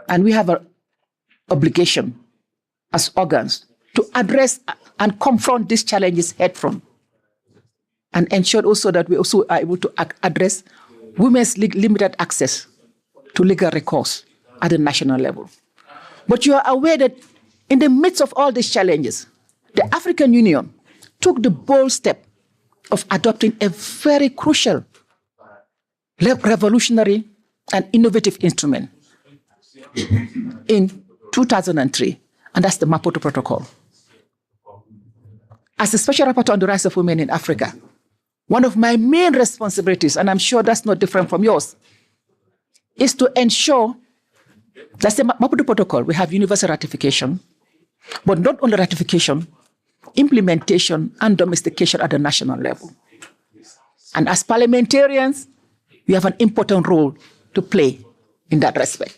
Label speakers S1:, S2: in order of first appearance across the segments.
S1: And we have an obligation as organs to address and confront these challenges head on, and ensure also that we also are able to address women's limited access to legal recourse at the national level. But you are aware that in the midst of all these challenges, the African Union took the bold step of adopting a very crucial, revolutionary, and innovative instrument in 2003, and that's the Maputo Protocol. As a special rapporteur on the rights of women in Africa, one of my main responsibilities, and I'm sure that's not different from yours, is to ensure that the Maputo Protocol, we have universal ratification, but not only ratification, implementation and domestication at the national level. And as parliamentarians, we have an important role to play in that respect,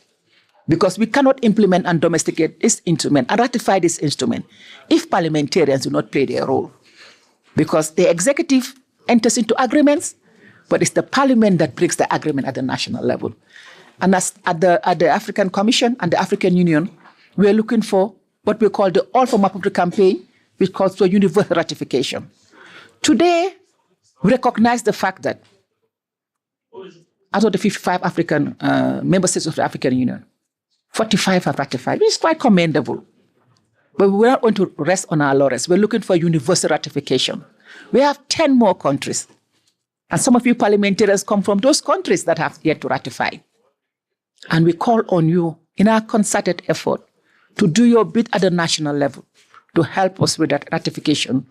S1: because we cannot implement and domesticate this instrument and ratify this instrument if parliamentarians do not play their role. Because the executive enters into agreements, but it's the parliament that brings the agreement at the national level. And as at the African Commission and the African Union, we're looking for what we call the All for Maputo campaign, which calls for universal ratification. Today, we recognize the fact that out of the 55 African member states of the African Union, 45 have ratified, which is quite commendable. But we're not going to rest on our laurels. We're looking for universal ratification. We have 10 more countries. And some of you parliamentarians come from those countries that have yet to ratify. And we call on you in our concerted effort to do your bit at the national level to help us with that ratification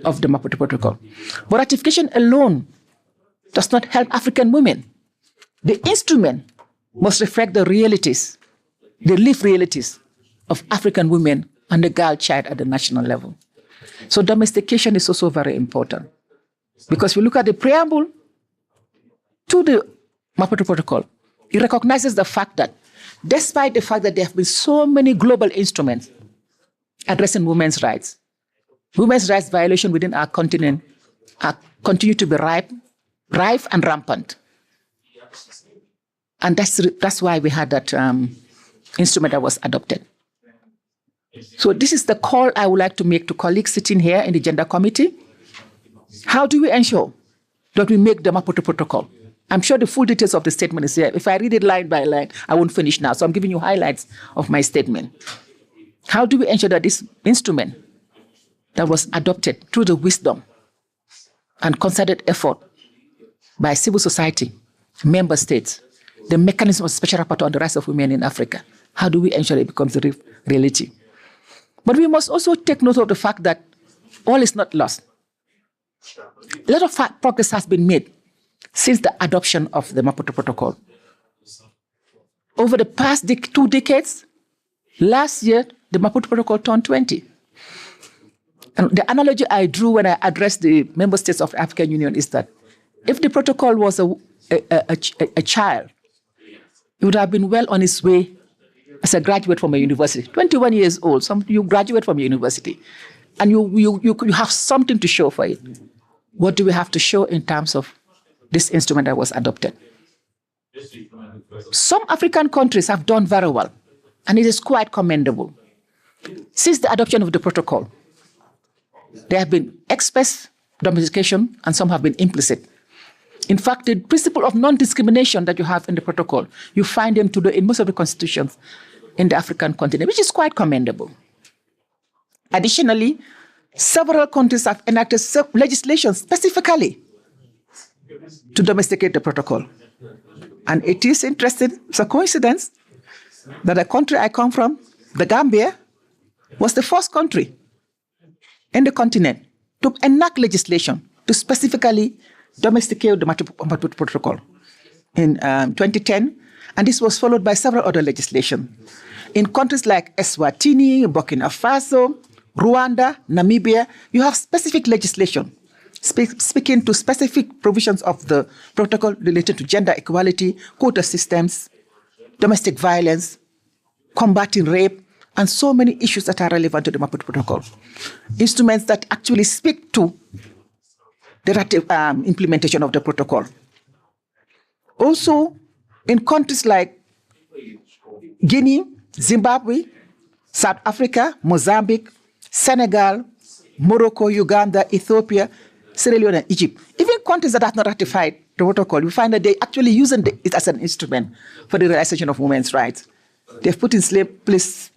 S1: of the Maputo Protocol. But ratification alone does not help African women. The instrument must reflect the realities, the lived realities of African women and the girl child at the national level. So domestication is also very important, because we look at the preamble to the Maputo Protocol, it recognizes the fact that despite the fact that there have been so many global instruments addressing women's rights violations within our continent continue to be rife and rampant. And that's why we had that instrument that was adopted. So this is the call I would like to make to colleagues sitting here in the Gender Committee. How do we ensure that we make the Maputo Protocol? I'm sure the full details of the statement is here. If I read it line by line, I won't finish now. So I'm giving you highlights of my statement. How do we ensure that this instrument that was adopted through the wisdom and concerted effort by civil society, member states, the mechanism of special rapporteur on the rights of women in Africa, how do we ensure it becomes a reality? But we must also take note of the fact that all is not lost. A lot of progress has been made since the adoption of the Maputo Protocol. Over the past 2 decades, last year, the Maputo Protocol turned 20. And the analogy I drew when I addressed the member states of the African Union is that if the protocol was a child, it would have been well on its way as a graduate from a university. 21 years old, you graduate from a university, and you have something to show for it. What do we have to show in terms of this instrument that was adopted? Some African countries have done very well, and it is quite commendable. Since the adoption of the protocol, there have been express domestication, and some have been implicit. In fact, the principle of non-discrimination that you have in the protocol, you find them today in most of the constitutions in the African continent, which is quite commendable. Additionally, several countries have enacted legislation specifically to domesticate the protocol. And it is interesting, it's a coincidence that the country I come from, the Gambia, was the first country in the continent to enact legislation to specifically domesticate the Maputo Protocol in 2010, and this was followed by several other legislation. In countries like Eswatini, Burkina Faso, Rwanda, Namibia, you have specific legislation speaking to specific provisions of the protocol related to gender equality, quota systems, domestic violence, combating rape, and so many issues that are relevant to the Maputo Protocol. Instruments that actually speak to the implementation of the protocol. Also, in countries like Guinea, Zimbabwe, South Africa, Mozambique, Senegal, Morocco, Uganda, Ethiopia, Sierra Leone, and Egypt. Even countries that have not ratified the protocol, you find that they actually using it as an instrument for the realization of women's rights. They've put in place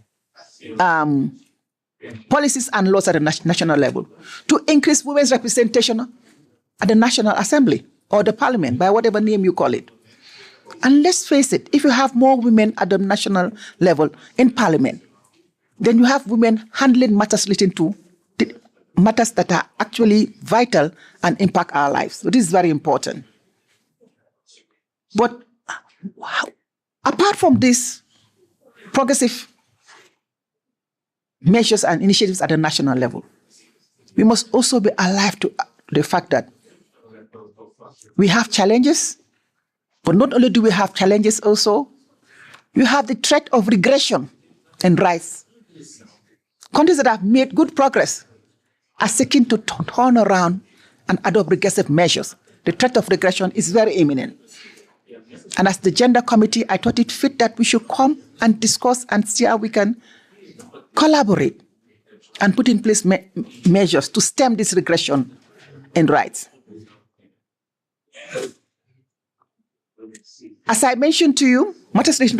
S1: policies and laws at the national level to increase women's representation at the National Assembly or the Parliament, by whatever name you call it. And let's face it, if you have more women at the national level in Parliament, then you have women handling matters relating to matters that are actually vital and impact our lives. So this is very important. But apart from this progressive measures and initiatives at the national level, we must also be alive to the fact that we have challenges, but not only do we have challenges, also, you have the threat of regression in rights. Countries that have made good progress are seeking to turn around and adopt regressive measures. The threat of regression is very imminent. And as the Gender Committee, I thought it fit that we should come and discuss and see how we can collaborate and put in place measures to stem this regression in rights. As I mentioned to you, matters relating to